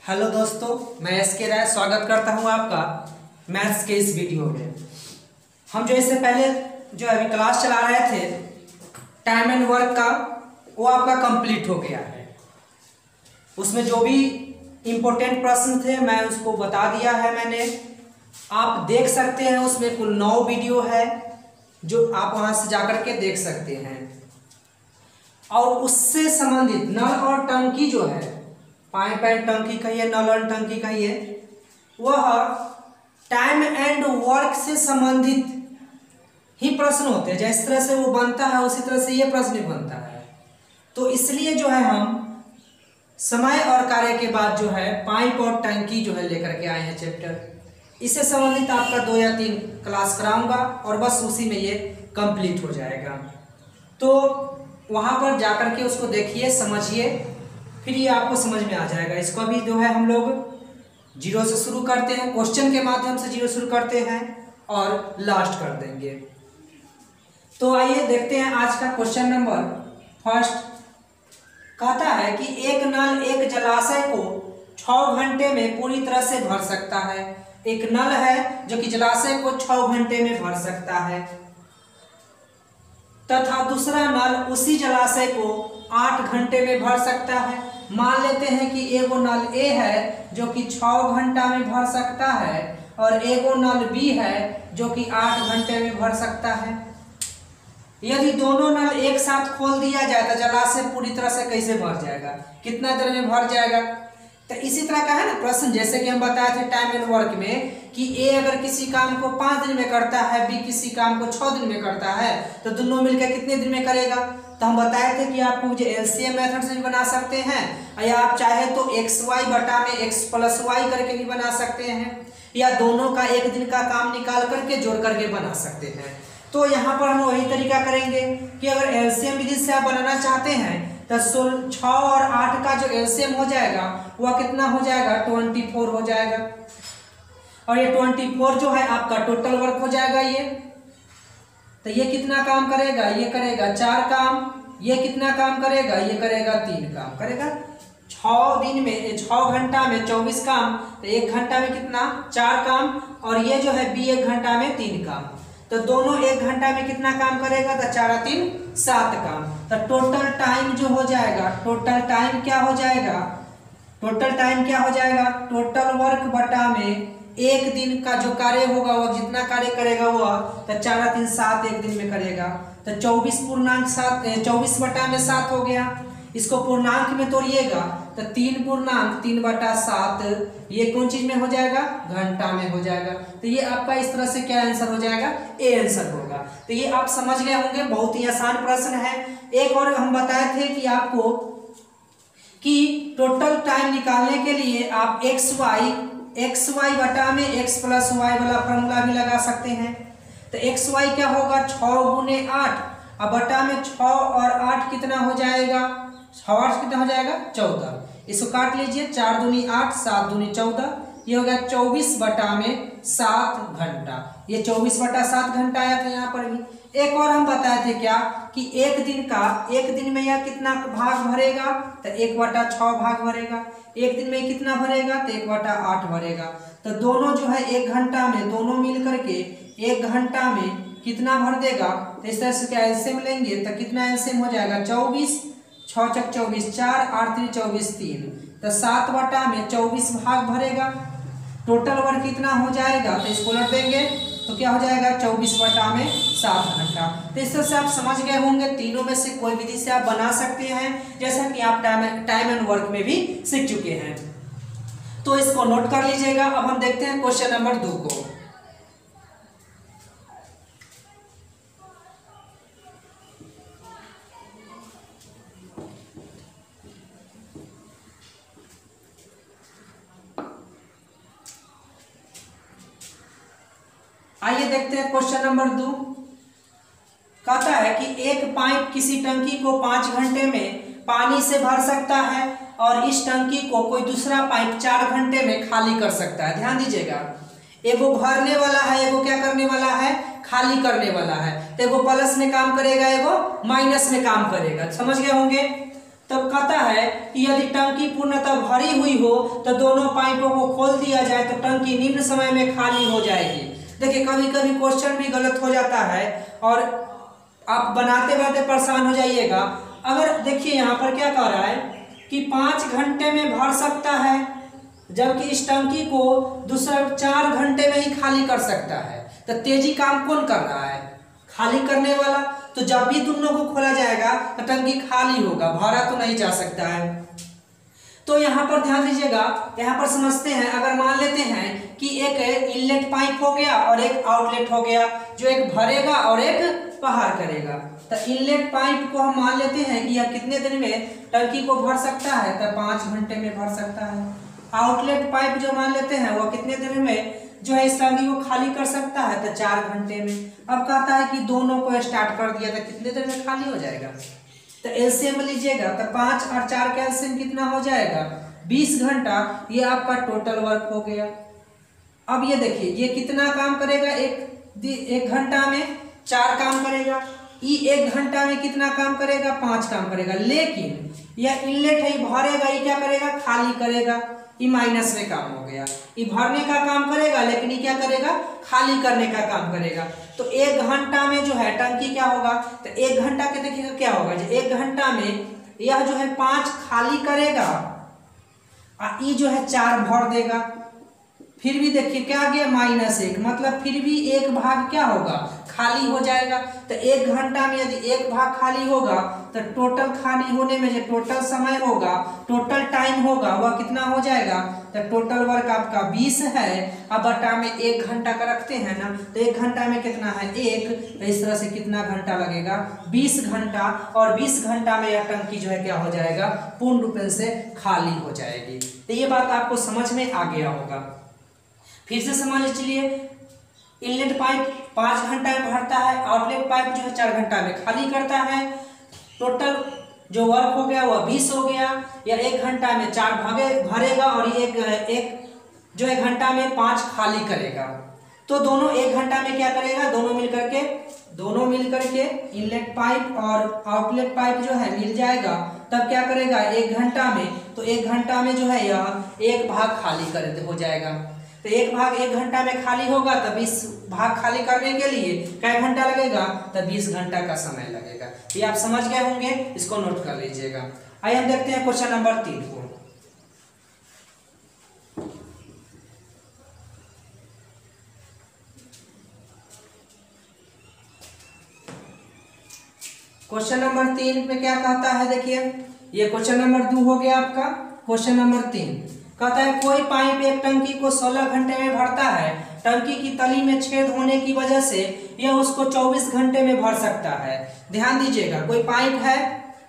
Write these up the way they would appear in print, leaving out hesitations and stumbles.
Hello दोस्तों, मैं SK राय स्वागत करता हूं आपका मैथ्स के इस वीडियो में। हम जो इससे पहले जो अभी क्लास चला रहे थे टाइम एंड वर्क का, वो आपका कंप्लीट हो गया है। उसमें जो भी इम्पोर्टेंट प्रश्न थे मैं उसको बता दिया है मैंने। आप देख सकते हैं, उसमें कुल 9 वीडियो है जो आप वहां से जाकर के देख सकते हैं। और उससे संबंधित नल और टंकी जो है, पाइप एंड टंकी कहिए, नल और टंकी कहिए, वह टाइम एंड वर्क से संबंधित ही प्रश्न होते हैं। जिस तरह से वो बनता है उसी तरह से ये प्रश्न भी बनता है। तो इसलिए जो है हम समय और कार्य के बाद जो है पाइप और टंकी जो है लेकर के आए हैं चैप्टर। इससे संबंधित आपका 2 या 3 क्लास कराऊंगा और बस उसी में ये कंप्लीट हो जाएगा। तो वहां पर जाकर के उसको देखिए, समझिए, फिर ये आपको समझ में आ जाएगा। इसको भी जो है हम लोग 0 से शुरू करते हैं, क्वेश्चन के माध्यम से 0 शुरू करते हैं और लास्ट कर देंगे। तो आइए देखते हैं आज का क्वेश्चन नंबर फर्स्ट। कहता है कि एक नल एक जलाशय को 6 घंटे में पूरी तरह से भर सकता है। एक नल है जो कि जलाशय को 6 घंटे में भर सकता है, तथा दूसरा नल उसी जलाशय को 8 घंटे में भर सकता है। मान लेते हैं कि एगो नल ए है जो कि 6 घंटा में भर सकता है और एगो नल बी है जो कि 8 घंटे में भर सकता है। यदि दोनों नल एक साथ खोल दिया जाए तो जलाशय पूरी तरह से कैसे भर जाएगा, कितना देर में भर जाएगा। तो इसी तरह का है ना प्रश्न, जैसे कि हम बताए थे टाइम एंड वर्क में कि ए अगर किसी काम को 5 दिन में करता है, बी किसी काम को 6 दिन में करता है, तो दोनों मिलकर कितने दिन में करेगा। तो हम बताए थे कि आप मुझे एलसीएम मेथड से भी बना सकते हैं, या आप चाहे तो एक्स वाई बटा में एक्स प्लस वाई करके भी बना सकते हैं, या दोनों का एक दिन का काम निकाल करके जोड़ करके बना सकते हैं। तो यहाँ पर हम वही तरीका करेंगे कि अगर एलसीएम विधि से आप बनाना चाहते हैं तो 6 और 8 का जो एलसीएम हो जाएगा वह कितना हो जाएगा, 24 हो जाएगा। और ये 24 जो है आपका टोटल वर्क हो जाएगा। ये तो ये कितना काम करेगा, ये करेगा 4 काम। ये कितना काम करेगा, ये करेगा 3 काम करेगा। 6 दिन में 6 घंटा में 24 काम, तो 1 घंटा में कितना, 4 काम। और ये जो है बी 1 घंटा में 3 काम। तो दोनों 1 घंटा में कितना काम करेगा, तो 4 और 3 7 काम। तो टोटल टाइम जो हो जाएगा, टोटल टाइम क्या हो जाएगा, टोटल टाइम क्या हो जाएगा, टोटल वर्क बटा में एक दिन का जो कार्य होगा वह जितना कार्य करेगा वह, तो 4 और 3 7 एक दिन में करेगा। तो 24 पूर्णांक 7 24 बटा में 7 हो गया। इसको पूर्णांक में तोड़िएगा तो 3 पूर्णांक 3 बटा 7, ये कौन चीज में हो जाएगा, घंटा में हो जाएगा। तो ये आपका इस तरह से क्या आंसर हो जाएगा, ए आंसर होगा। तो ये आप समझ गए होंगे, बहुत ही आसान प्रश्न है। एक और हम बताए थे कि आपको कि टोटल टाइम निकालने के लिए आप एक्स वाई बटा में एक्स प्लस वाई वाला फॉर्मूला भी लगा सकते हैं। तो एक्स वाई क्या होगा, 6 गुने 8, अब बटा में 6 और 8 कितना हो जाएगा, 6 8 कितना हो जाएगा, 14। इसको काट लीजिए, 4 दूनी 8, 7 दूनी 14, ये हो गया 24 बटा में 7 घंटा। ये 24 बटा 7 घंटा आया था यहाँ पर भी। एक और हम बताए थे क्या कि एक दिन में यह कितना भाग भरेगा, तो 1 बटा 6 भाग भरेगा। एक दिन में कितना भरेगा, तो 1 बटा 8 भरेगा। तो दोनों जो है 1 घंटा में, दोनों मिल करके 1 घंटा में कितना भर देगा। तो इस तरह से क्या एलसीएम लेंगे तो कितना एलसीएम हो जाएगा, 24, 6 चक 24 4, 8 3 24 3, तो 7 बटा में 24 भाग भरेगा। टोटल वर्क कितना हो जाएगा, तो इसको उलट देंगे तो क्या हो जाएगा, 24 बटा में 7 घंटा। तो इस तरह से आप समझ गए होंगे, तीनों में से कोई विधि से आप बना सकते हैं, जैसा कि आप टाइम एंड वर्क में भी सीख चुके हैं। तो इसको नोट कर लीजिएगा। अब हम देखते हैं क्वेश्चन नंबर 2 को। आइए देखते हैं क्वेश्चन नंबर 2। कहता है कि एक पाइप किसी टंकी को 5 घंटे में पानी से भर सकता है और इस टंकी को कोई दूसरा पाइप 4 घंटे में खाली कर सकता है। ध्यान दीजिएगा, एगो भरने वाला है, एगो क्या करने वाला है, खाली करने वाला है। तो एगो प्लस में काम करेगा, एगो माइनस में काम करेगा। समझ गए होंगे। तब कहता है कि यदि टंकी पूर्णतः भरी हुई हो तो दोनों पाइपों को खोल दिया जाए तो टंकी निम्न समय में खाली हो जाएगी। देखिए कभी कभी क्वेश्चन भी गलत हो जाता है और आप बनाते बनाते परेशान हो जाइएगा। अगर देखिए यहाँ पर क्या कह रहा है कि 5 घंटे में भर सकता है, जबकि इस टंकी को दूसरा 4 घंटे में ही खाली कर सकता है, तो तेजी काम कौन कर रहा है? खाली करने वाला। तो जब भी दोनों को खोला जाएगा तो टंकी खाली होगा, भरा तो नहीं जा सकता है। तो यहाँ पर ध्यान दीजिएगा, यहाँ पर समझते हैं। अगर मान लेते हैं कि एक इनलेट पाइप हो गया और एक आउटलेट हो गया, जो एक भरेगा और एक बाहर करेगा। तो इनलेट पाइप को हम मान लेते हैं कि यह कितने दिन में टंकी को भर सकता है, तो 5 घंटे में भर सकता है। आउटलेट पाइप जो मान लेते हैं वो कितने दिन में जो है इस टंकी को खाली कर सकता है, तो 4 घंटे में। अब कहता है कि दोनों को स्टार्ट कर दिया तो कितने देर में खाली हो जाएगा? तो एलसीएम लीजिएगा तो 5 और 4 का एलसीएम कितना हो जाएगा? 20 घंटा। ये आपका टोटल वर्क हो गया। अब ये देखिए ये कितना काम करेगा? एक घंटा में 4 काम करेगा। ये 1 घंटा में कितना काम करेगा? 5 काम करेगा। लेकिन यह इनलेट है, भरेगा, ये क्या करेगा? खाली करेगा। ये माइनस में काम हो गया। ये भरने का काम करेगा लेकिन ये क्या करेगा? खाली करने का काम करेगा। तो 1 घंटा में जो है टंकी क्या होगा? तो 1 घंटा के देखिएगा क्या होगा। 1 घंटा में यह जो है 5 खाली करेगा और ये जो है 4 भर देगा। फिर भी देखिए क्या आ गया? -1। मतलब फिर भी 1 भाग क्या होगा? खाली हो जाएगा। तो 1 घंटा में यदि 1 भाग खाली होगा तो टोटल खाली होने में जो टोटल समय होगा, टोटल टाइम होगा, वह कितना हो जाएगा? तो टोटल वर्क आपका 20 है। अब बटा में 1 घंटा का रखते हैं ना, तो 1 घंटा में कितना है? 1। तो इस तरह से कितना घंटा लगेगा? 20 घंटा। और 20 घंटा में यह टंकी जो है क्या हो जाएगा? पूर्ण रूप से खाली हो जाएगी। तो ये बात आपको समझ में आ गया होगा। फिर से समझ लीजिए, इनलेट पाइप 5 घंटा में भरता है, आउटलेट पाइप जो है 4 घंटा में खाली करता है। टोटल जो वर्क हो गया वह 20 हो गया। या 1 घंटा में 4 भरेगा और एक जो 1 घंटा में 5 खाली करेगा। तो दोनों 1 घंटा में क्या करेगा? दोनों मिलकर के इनलेट पाइप और आउटलेट पाइप जो है मिल जाएगा। तब क्या करेगा? 1 घंटा में, तो 1 घंटा में जो है यह 1 भाग खाली कर हो जाएगा। तो 1 भाग 1 घंटा में खाली होगा, तो 20 भाग खाली करने के लिए क्या घंटा लगेगा? तो 20 घंटा का समय लगेगा। ये आप समझ गए होंगे, इसको नोट कर लीजिएगा। आइए हम देखते हैं क्वेश्चन नंबर 3 को। क्वेश्चन नंबर 3 में क्या कहता है? देखिए ये क्वेश्चन नंबर 2 हो गया आपका। क्वेश्चन नंबर 3 कहता है कोई पाइप एक टंकी को 16 घंटे में भरता है। टंकी की तली में छेद होने की वजह से यह उसको 24 घंटे में भर सकता है। ध्यान दीजिएगा, कोई पाइप है,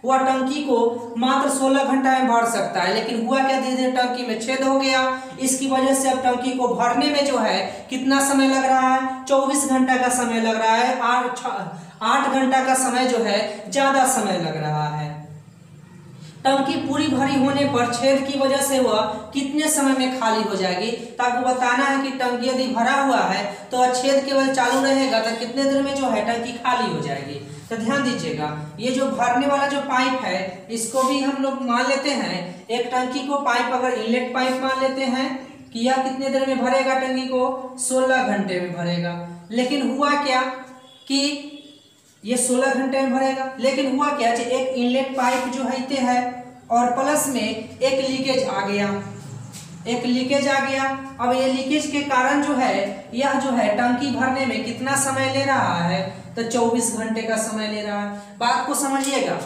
वह टंकी को मात्र 16 घंटा में भर सकता है, लेकिन हुआ क्या? धीरे धीरे टंकी में छेद हो गया। इसकी वजह से अब टंकी को भरने में जो है कितना समय लग रहा है? 24 घंटा का समय लग रहा है। 8 घंटा का समय जो है ज्यादा समय लग रहा है। टंकी पूरी भरी होने पर छेद की वजह से वह कितने समय में खाली हो जाएगी? तो आपको बताना है कि टंकी यदि भरा हुआ है तो छेद केवल चालू रहेगा तो कितने देर में जो है टंकी खाली हो जाएगी। तो ध्यान दीजिएगा, ये जो भरने वाला जो पाइप है इसको भी हम लोग मान लेते हैं एक टंकी को पाइप, अगर इनलेट पाइप मान लेते हैं कि यह कितने देर में भरेगा? टंकी को 16 घंटे में भरेगा। लेकिन हुआ क्या कि ये 16 घंटे में भरेगा, लेकिन हुआ क्या? एक इनलेट पाइप जो है और प्लस में एक लीकेज आ गया। अब ये लीकेज के कारण जो है यह जो है टंकी भरने में कितना समय ले रहा है? तो 24 घंटे का समय ले रहा है। बात को समझिएगा,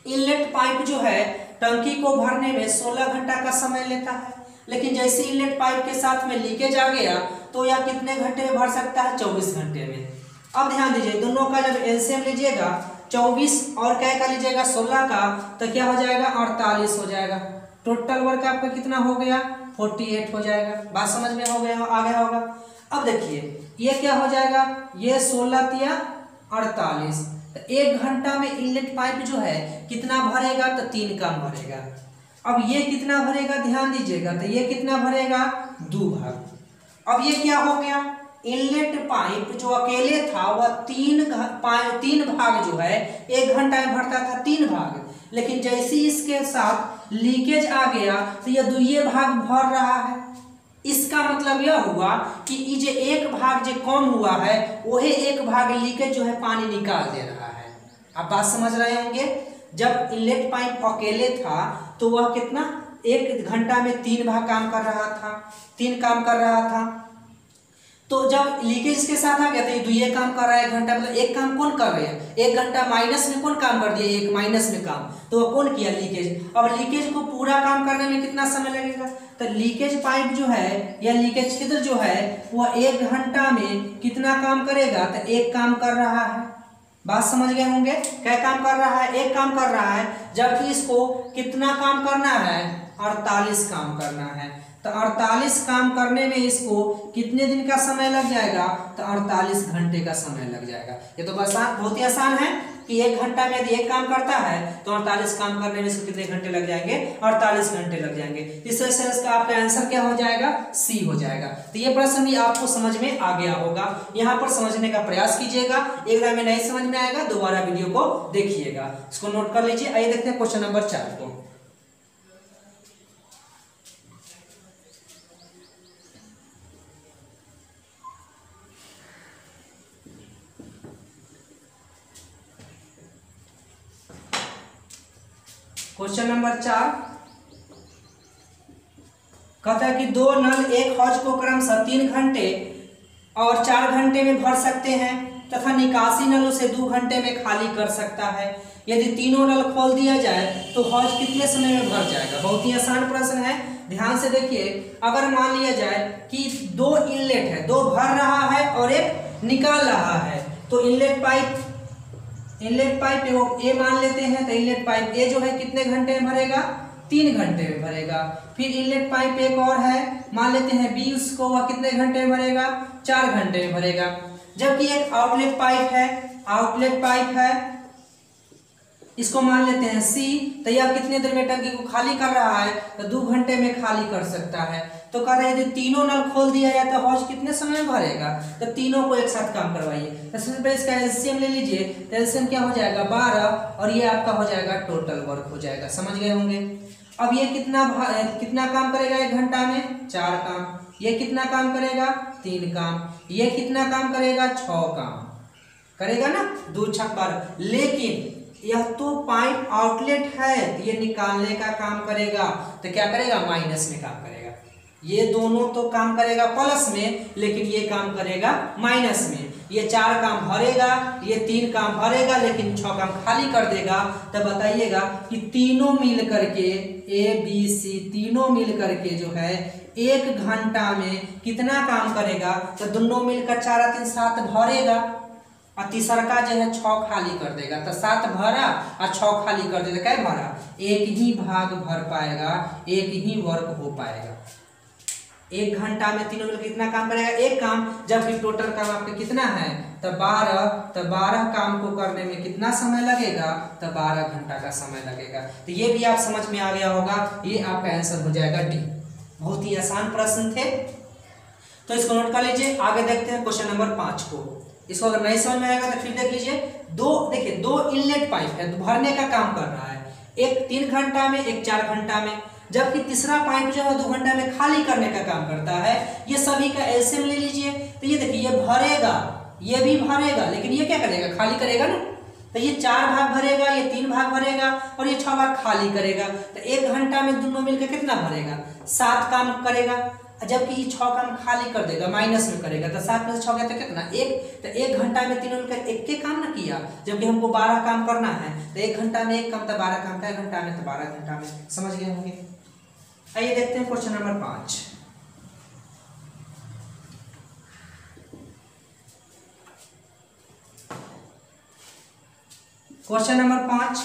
इनलेट पाइप जो है टंकी को भरने में 16 घंटा का समय लेता है, लेकिन जैसे इनलेट पाइप के साथ में लीकेज आ गया तो यह कितने घंटे में भर सकता है? 24 घंटे में। अब ध्यान दीजिए, दोनों का जब एलसीएम लीजिएगा 24 और क्या का लीजिएगा 16 का, तो क्या हो जाएगा? 48 हो जाएगा। टोटल वर्क आपका कितना हो गया? 48 हो जाएगा। बात समझ में हो गया, आ गया होगा। अब देखिए ये क्या हो जाएगा? ये 16 या 48। तो 1 घंटा में इनलेट पाइप जो है कितना भरेगा? तो 3 काम भरेगा। अब ये कितना भरेगा? ध्यान दीजिएगा, तो ये कितना भरेगा? 2 भाग। अब ये क्या हो गया? इनलेट पाइप जो अकेले था वह 3 भाग जो है 1 घंटा में भरता था 3 भाग, लेकिन जैसे ही इसके साथ लीकेज आ गया तो यह दुइये भाग भर रहा है। इसका मतलब यह हुआ कि ये जो एक भाग जो कम हुआ है वही एक भाग लीकेज जो है पानी निकाल दे रहा है। आप बात समझ रहे होंगे। जब इनलेट पाइप अकेले था तो वह कितना 1 घंटा में 3 भाग काम कर रहा था, 3 काम कर रहा था। तो जब लीकेज के साथ आ गया तो ये दुइये काम कर रहा है 1 घंटा, मतलब एक काम कौन कर रहे हैं, 1 घंटा माइनस में कौन काम कर दिया, एक माइनस में काम, तो वो कौन किया, लीकेज। अब लीकेज को पूरा काम करने में कितना समय लगेगा, तो लीकेज पाइप जो है या लीकेज छिद्र जो है वह 1 घंटा में कितना काम करेगा, तो एक काम कर रहा है। बात समझ गए होंगे। क्या काम कर रहा है, एक काम कर रहा है, जबकि इसको कितना काम करना है, 48 काम करना है। तो 48 काम करने में इसको कितने दिन का समय लग जाएगा, तो 48 घंटे का समय लग जाएगा। ये तो बहुत ही आसान है कि 1 घंटा में यदि एक काम करता है तो 48 काम करने में इसको कितने घंटे लग जाएंगे, 48 घंटे लग जाएंगे। इस वजह से इसका आपका आंसर क्या हो जाएगा, सी हो जाएगा। तो ये प्रश्न भी आपको समझ में आ गया होगा। यहाँ पर समझने का प्रयास कीजिएगा, एक बार में नहीं समझ में आएगा दोबारा वीडियो को देखिएगा। इसको नोट कर लीजिए। आइए देखते हैं क्वेश्चन नंबर 4 को। क्वेश्चन नंबर 4 कहता है कि 2 नल एक हौज को क्रमशः 3 घंटे और 4 घंटे में भर सकते हैं तथा निकासी नल उसे 2 घंटे में खाली कर सकता है। यदि तीनों नल खोल दिया जाए तो हौज कितने समय में भर जाएगा। बहुत ही आसान प्रश्न है, ध्यान से देखिए। अगर मान लिया जाए कि 2 इनलेट है, 2 भर रहा है और एक निकाल रहा है, तो इनलेट पाइप ए मान लेते हैं। तो इनलेट पाइप ए जो है कितने घंटे में भरेगा, 3 घंटे में भरेगा। फिर इनलेट पाइप एक और है, मान लेते हैं बी, उसको वह कितने घंटे में भरेगा, 4 घंटे में भरेगा। जबकि एक आउटलेट पाइप है, इसको मान लेते हैं सी, तो यह कितने देर में टंकी को खाली कर रहा है, तो 2 घंटे में खाली कर सकता है। तो कह रहे हैं यदि तीनों नल खोल दिया जाए तो हौज कितने समय में भरेगा, तो तीनों को एक साथ काम करवाइए। तो सबसे पहले इसका एलसीएम ले लीजिए। तो एलसीएम क्या हो जाएगा, 12, और ये आपका हो जाएगा टोटल वर्क हो जाएगा। समझ गए होंगे। अब ये कितना काम करेगा 1 घंटा में, 4 काम। ये कितना काम करेगा, 3 काम। ये कितना काम करेगा, 6 काम करेगा ना, 2 छक 12। लेकिन यह तो पाइप आउटलेट है, तो ये निकालने का काम करेगा, तो क्या करेगा, माइनस में काम करेगा। ये दोनों तो काम करेगा प्लस में, लेकिन ये काम करेगा माइनस में। ये 4 काम भरेगा, ये 3 काम भरेगा, लेकिन 6 काम खाली कर देगा। तो बताइएगा कि तीनों मिल करके ए बी सी तीनों मिल करके जो है 1 घंटा में कितना काम करेगा, तो दोनों मिलकर 4 3 7 भरेगा, और तीसरा का जो है 6 खाली कर देगा। तो 7 भरा और 6 खाली कर देगा, क्या भरा, 1 ही भाग भर पाएगा, 1 ही वर्क हो पाएगा। 1 घंटा में तीनों मिलकर कितना काम करेगा, 1 काम। जबकि टोटल काम आपके कितना है, तो 12 काम को करने में कितना समय लगेगा, तो 12 घंटा का समय लगेगा। तो ये भी आप समझ में आ गया होगा। ये आपका आंसर हो जाएगा डी। बहुत ही आसान प्रश्न थे, तो इसको नोट कर लीजिए। आगे देखते हैं क्वेश्चन नंबर 5 को। इसको अगर नहीं समझ में आएगा तो फिर देख लीजिए। देखिए 2 इनलेट पाइप है, भरने का काम कर रहा है, एक 3 घंटा में, एक 4 घंटा में। जबकि तीसरा पाइप जो है 2 घंटा में खाली करने का काम करता है। ये सभी का एलसीएम ले लीजिए। तो ये देखिए, ये भरेगा, ये भी भरेगा, लेकिन ये क्या करेगा, खाली करेगा ना। तो ये 4 भाग भरेगा, ये 3 भाग भरेगा, और ये 6 भाग खाली करेगा। तो 1 घंटा में दोनों मिलकर कितना भरेगा, 7 काम करेगा। जबकि ये 6 काम खाली कर देगा, माइनस में करेगा। तो 7 में से 6 गया तो कितना, 1। तो 1 घंटा में तीनों मिलकर 1 के काम ना किया, जबकि हमको 12 काम करना है। तो 1 घंटा में 1 काम, तो 12 काम, 1 घंटा में तो 12 घंटा में। समझ गए होंगे। आइए देखते हैं क्वेश्चन नंबर 5। क्वेश्चन नंबर 5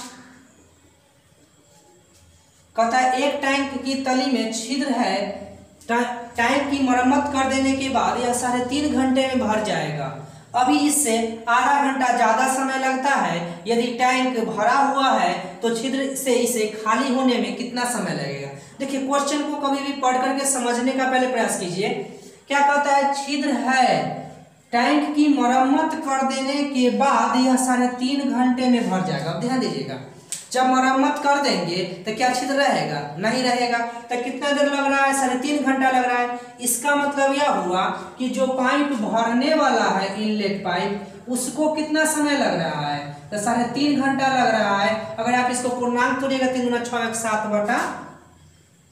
कहता है एक टैंक की तली में छिद्र है, टैंक की मरम्मत कर देने के बाद यह 3.5 घंटे में भर जाएगा। अभी इससे आधा घंटा ज्यादा समय लगता है। यदि टैंक भरा हुआ है तो छिद्र से इसे खाली होने में कितना समय लगेगा। देखिए क्वेश्चन को कभी भी पढ़ करके समझने का पहले प्रयास कीजिए। क्या कहता है, छिद्र है, टैंक की मरम्मत कर देने के बाद यह 3.5 घंटे में भर जाएगा। अब ध्यान दीजिएगा, जब मरम्मत कर देंगे तो क्या छिद्र रहेगा? नहीं रहेगा। तो कितना देर लग रहा है? 3.5 घंटा लग रहा है। इसका मतलब यह हुआ कि जो पाइप भरने वाला है, इनलेट पाइप, उसको कितना समय लग रहा है? तो 3.5 घंटा लग रहा है। अगर आप इसको पूर्णांक तोड़िएगा 3 × 6 =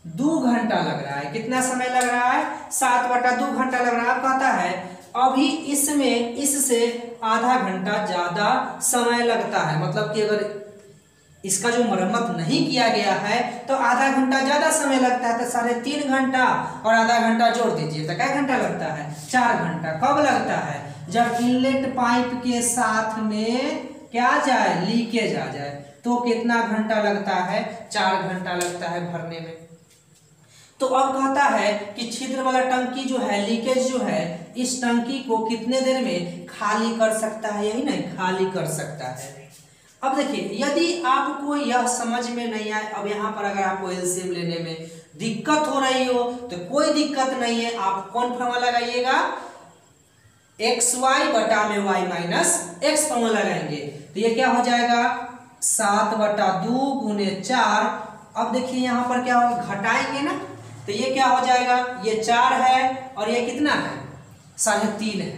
7/2 घंटा लग रहा है। कितना समय लग रहा है? 7/2 घंटा लग रहा है। कहता है अभी इसमें इससे आधा घंटा ज्यादा समय लगता है। मतलब कि अगर इसका जो मरम्मत नहीं किया गया है तो आधा घंटा ज्यादा समय लगता है। तो 3.5 घंटा और आधा घंटा जोड़ दीजिए तो क्या घंटा लगता है? 4 घंटा। कब लगता है? जब इनलेट पाइप के साथ में क्या जाए? लीकेज आ जाए। तो कितना घंटा लगता है? 4 घंटा लगता है भरने में। तो अब कहता है कि छिद्र वाला टंकी जो है, लीकेज जो है, इस टंकी को कितने देर में खाली कर सकता है? यही नहीं, खाली कर सकता है। अब देखिए, यदि आपको यह समझ में नहीं आए, अब यहाँ पर अगर आपको एलसीएम लेने में दिक्कत हो रही हो तो कोई दिक्कत नहीं है। आप कौन फॉर्मूला लगाइएगा? xy बटा में y माइनस x फॉर्मूला लगाएंगे। तो ये क्या हो जाएगा? 7/2 × 4। अब देखिए यहाँ पर क्या होगा? घटाएंगे ना, तो ये क्या हो जाएगा? ये 4 है और ये कितना है? 3.5 है।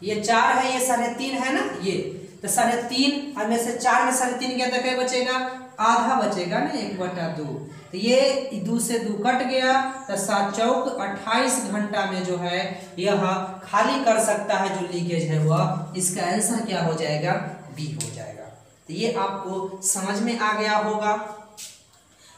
ये 4 है, ये 3.5 है ना। ये तो 3.5 और में से 4 में 3.5 गया तो क्या बचेगा? आधा बचेगा ना, 1/2। तो ये 2 से 2 कट गया। तो 7 चौक 28 घंटा में जो है यह खाली कर सकता है जो लीकेज है वह। इसका आंसर क्या हो जाएगा? बी हो जाएगा। तो ये आपको समझ में आ गया होगा।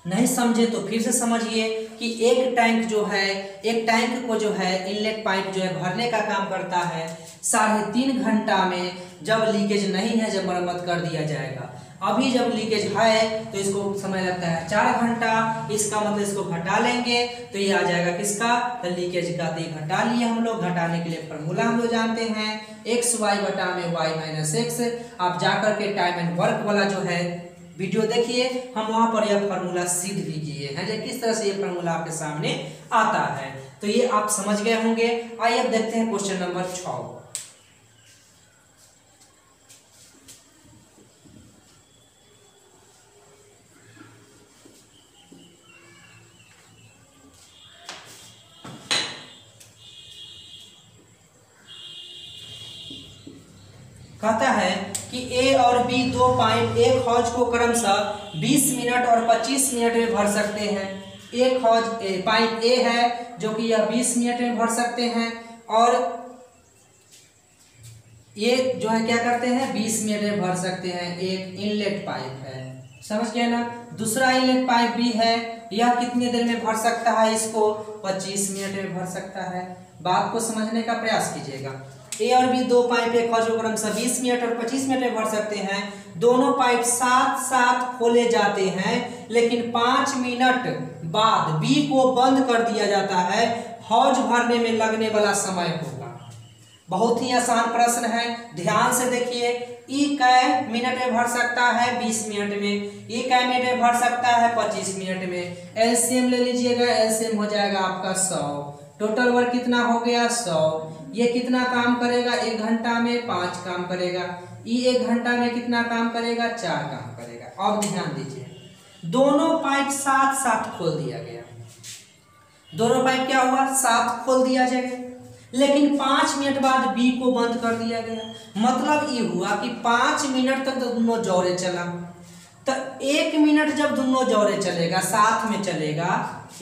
नहीं समझे तो फिर से समझिए कि एक टैंक जो है, एक टैंक को जो है इनलेट पाइप जो है भरने का काम करता है 3.5 घंटा में। जब लीकेज नहीं है, जब मरम्मत कर दिया जाएगा। अभी जब लीकेज है तो इसको समय लगता है 4 घंटा। इसका मतलब इसको घटा लेंगे तो ये आ जाएगा किसका? तो लीकेज का। तो घटा लिए हम लोग। घटाने के लिए फॉर्मूला हम लोग जानते हैं, xy बटा में y माइनस x। आप जाकर के टाइम एंड वर्क वाला जो है वीडियो देखिए, हम वहां पर यह फार्मूला सिद्ध भी किए हैं जो किस तरह से ये फार्मूला आपके सामने आता है। तो ये आप समझ गए होंगे। आइए अब देखते हैं क्वेश्चन नंबर 6। कहता है कि ए और बी दो पाइप एक हौज को क्रमशः 20 मिनट और 25 मिनट में भर सकते हैं। एक हौज पाइप ए है जो कि यह 20 मिनट में भर सकते हैं और ये जो है क्या करते हैं? 20 मिनट में भर सकते हैं। एक इनलेट पाइप है, समझ गए ना। दूसरा इनलेट पाइप भी है, यह कितनी देर में भर सकता है? इसको 25 मिनट में भर सकता है। बात को समझने का प्रयास कीजिएगा। ए और बी दो पाइप एक हौज को क्रमशः 20 मिनट और 25 मिनट में भर सकते हैं। दोनों पाइप साथ साथ खोले जाते हैं, लेकिन 5 मिनट बाद बी को बंद कर दिया जाता है। हौज भरने में लगने वाला समय होगा। बहुत ही आसान प्रश्न है, ध्यान से देखिए। ई कै मिनट में भर सकता है? 20 मिनट में। ई कै मिनट में भर सकता है? 25 मिनट में। एलसीएम ले लीजिएगा, एलसीएम हो जाएगा आपका 100। टोटल वर्क कितना हो गया? 100। ये कितना काम करेगा? 1 घंटा में 5 काम करेगा। ई 1 घंटा में कितना काम करेगा? 4 काम करेगा। अब ध्यान दीजिए, दोनों पाइप साथ साथ खोल दिया गया। दोनों पाइप क्या हुआ? साथ खोल दिया जाएगा, लेकिन 5 मिनट बाद बी को बंद कर दिया गया। मतलब ये हुआ कि 5 मिनट तक तो दोनों जोरे चला। तो 1 मिनट जब दोनों जोरे चलेगा, साथ में चलेगा,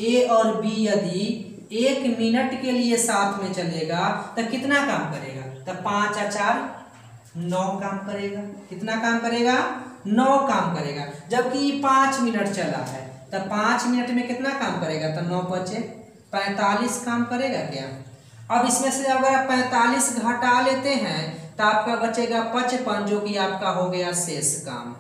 ए और बी यदि 1 मिनट के लिए साथ में चलेगा तो कितना काम करेगा? तो 5 और 4 9 काम करेगा। कितना काम करेगा? 9 काम करेगा। जबकि 5 मिनट चला है तो 5 मिनट में कितना काम करेगा? तो 9 × 5 = 45 काम करेगा क्या? अब इसमें से अगर आप 45 घटा लेते हैं तो आपका बचेगा 55, जो कि आपका हो गया शेष काम।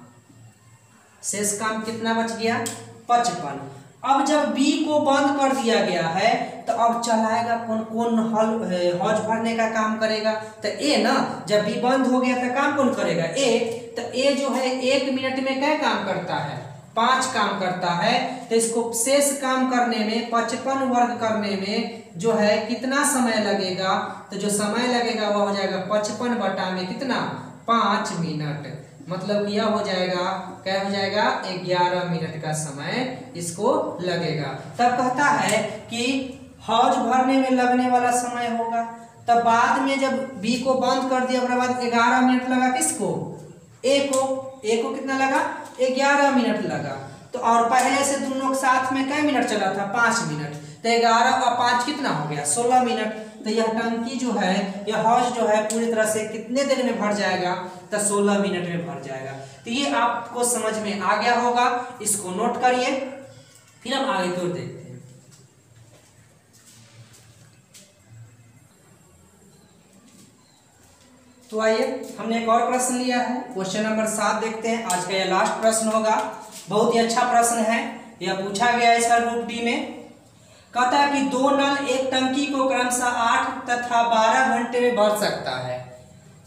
शेष काम कितना बच गया? 55। अब जब बी को बंद कर दिया गया है तो अब चलाएगा कौन हौज भरने का काम करेगा? तो ए ना। जब बी बंद हो गया तो काम कौन करेगा? ए। तो ए जो है 1 मिनट में क्या काम करता है? 5 काम करता है। तो इसको शेष काम करने में, 55 वर्ग करने में जो है कितना समय लगेगा? तो जो समय लगेगा वह हो जाएगा 55 बटा में कितना? 5 मिनट। मतलब यह हो जाएगा, क्या हो जाएगा, 11 मिनट का समय इसको लगेगा। तब कहता है कि हौज भरने में लगने वाला समय होगा। तब बाद में जब बी को बंद कर दिया उसके बाद 11 मिनट लगा किसको, ए को कितना लगा, 11 मिनट लगा। तो और पहले से दोनों साथ में कई मिनट चला था, 5 मिनट। तो 11 और 5 कितना हो गया, 16 मिनट। तो यह टंकी जो है, यह हौज जो है पूरी तरह से कितने देर में भर जाएगा, तो 16 मिनट में भर जाएगा। तो ये आपको समझ में आ गया होगा, इसको नोट करिए, फिर हम आगे की ओर देखते हैं। तो आइए हमने एक और प्रश्न लिया है, क्वेश्चन नंबर 7 देखते हैं। आज का यह लास्ट प्रश्न होगा, बहुत ही अच्छा प्रश्न है, यह पूछा गया है इसका ग्रुप डी में। कहता है कि 2 नल एक टंकी को क्रमशः 8 तथा 12 घंटे में भर सकता है।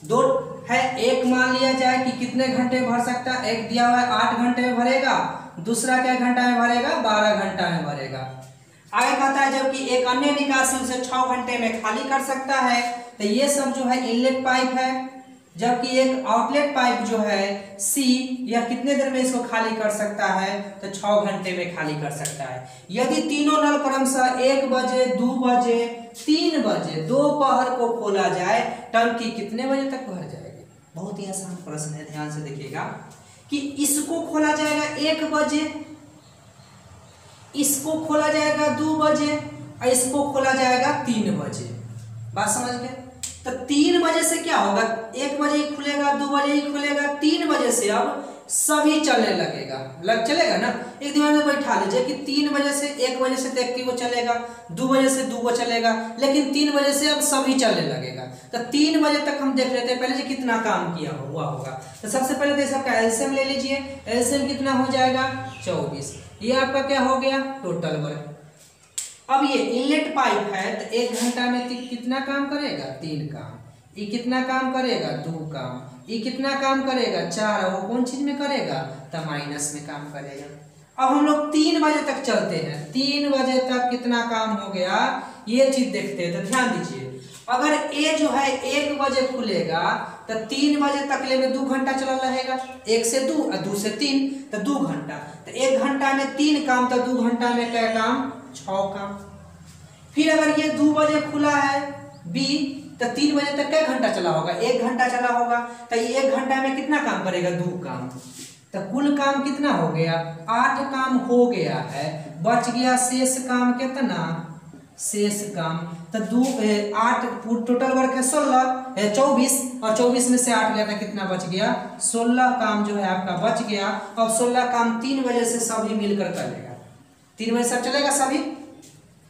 दो है, एक मान लिया जाए कि कितने घंटे में भर सकता है, एक दिया हुआ है 8 घंटे में भरेगा, दूसरा क्या घंटा में भरेगा, 12 घंटा में भरेगा। आगे कहता है जबकि एक अन्य निकासी उसे 6 घंटे में खाली कर सकता है। तो ये सब जो है इनलेट पाइप है, जबकि एक आउटलेट पाइप जो है सी, यह कितने देर में इसको खाली कर सकता है, तो 6 घंटे में खाली कर सकता है। यदि तीनों नल क्रमशः 1 बजे, 2 बजे, 3 बजे दोपहर को खोला जाए, टंकी कितने बजे तक भर जाएगी। बहुत ही आसान प्रश्न है, ध्यान से देखिएगा कि इसको खोला जाएगा 1 बजे, इसको खोला जाएगा 2 बजे और इसको खोला जाएगा 3 बजे। बात समझ गए। तो 3 बजे से क्या होगा, 1 बजे ही खुलेगा, 2 बजे ही खुलेगा, 3 बजे से अब सभी चलने लगेगा, चलेगा ना। एक दिमाग में बैठा लीजिए कि 3 बजे से 1 बजे से एक को चलेगा, 2 बजे से 2 को चलेगा, लेकिन 3 बजे से अब सभी चलने लगेगा। तो 3 बजे तक हम देख लेते हैं पहले जो कितना काम किया हुआ होगा। तो सबसे पहले तो सबका एलसीएम ले लीजिए, एलसीएम कितना हो जाएगा, 24। ये आपका क्या हो गया, टोटल वर्क। अब ये इनलेट पाइप है, तो 1 घंटा में कितना काम करेगा, 3 काम। ये कितना काम करेगा, 2 काम। ये कितना काम करेगा, 4। वो कौन चीज में करेगा, तो माइनस में काम करेगा। अब हम लोग 3 बजे तक चलते हैं, 3 बजे तक कितना काम हो गया, ये चीज देखते हैं। तो ध्यान दीजिए, अगर ए जो है 1 बजे खुलेगा तो 3 बजे तक ले में 2 घंटा चला रहेगा, 1 से 2 और 2 से 3, तो 2 घंटा। तो 1 घंटा में 3 काम, तो 2 घंटा में क्या काम, 6 काम। फिर अगर ये 2 बजे खुला है बी, तो 3 बजे तक क्या घंटा चला होगा, 1 घंटा चला होगा। तो ये 1 घंटा में कितना काम करेगा, 2 काम। तो कुल काम कितना हो गया, 8 काम हो गया है। बच गया शेष काम कितना, शेष काम। तो 8 टोटल वर्क है 24 और 24 में से 8 गया था, कितना बच गया, 16 काम जो है आपका बच गया। अब 16 काम 3 बजे से सभी मिलकर करेगा, 3 बजे सब चलेगा सभी।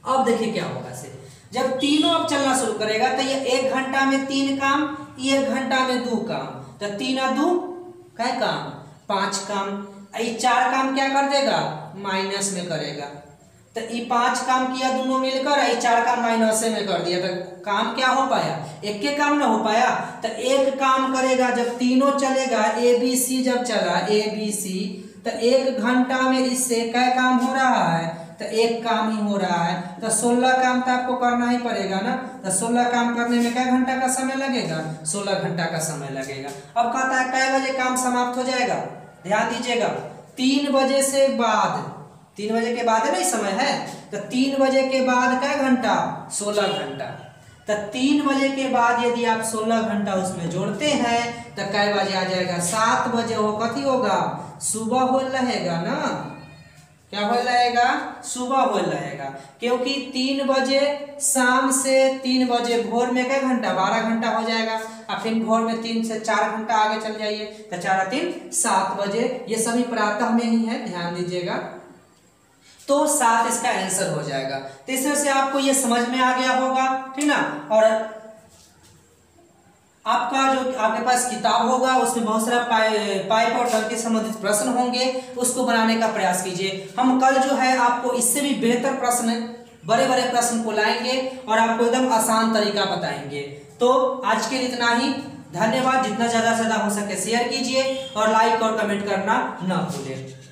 अब देखिए क्या होगा से, जब तीनों अब चलना शुरू करेगा तो ये 1 घंटा में 3 काम, 1 घंटा में 2 काम। तो 3 और 2 क्या काम, 5 काम। ये 4 काम क्या कर देगा, माइनस में करेगा। तो ये 5 काम किया दोनों मिलकर, ये 4 काम माइनस में कर दिया। तो काम क्या हो पाया, एक के काम ना हो पाया। तो 1 काम करेगा जब तीनों चलेगा, ABC जब चला ABC, तो 1 घंटा में इससे क्या काम हो रहा है, तो 1 काम ही हो रहा है। तो 16 काम तो आपको करना ही पड़ेगा ना। तो 16 काम करने में क्या घंटा का समय लगेगा, 16 घंटा का समय लगेगा। अब कहता है कै बजे काम समाप्त हो जाएगा, ध्यान दीजिएगा, 3 बजे से बाद, 3 बजे के बाद नहीं समय है, तो 3 बजे के बाद क्या घंटा, 16 घंटा। तो 3 बजे के बाद यदि आप 16 घंटा उसमें जोड़ते हैं तो कै बजे आ जाएगा, 7 बजे वो कथी होगा, सुबह हो रहेगा ना। क्या हो रहेगा, सुबह हो रहेगा, क्योंकि 3 बजे शाम से 3 बजे भोर में क्या घंटा, 12 घंटा हो जाएगा। और फिर भोर में 3 से 4 घंटा आगे चल जाइए, तो 4 और 3 7 बजे। ये सभी प्रातः में ही है, ध्यान दीजिएगा। तो 7 इसका आंसर हो जाएगा। तो इस तरह से आपको ये समझ में आ गया होगा, ठीक ना। और आपका जो आपके पास किताब होगा उसमें बहुत सारा पाइप और टंकी संबंधित प्रश्न होंगे, उसको बनाने का प्रयास कीजिए। हम कल जो है आपको इससे भी बेहतर प्रश्न, बड़े बड़े प्रश्न को लाएंगे और आपको एकदम आसान तरीका बताएंगे। तो आज के लिए इतना ही, धन्यवाद। जितना ज़्यादा से ज़्यादा हो सके शेयर कीजिए और लाइक और कमेंट करना न भूलें।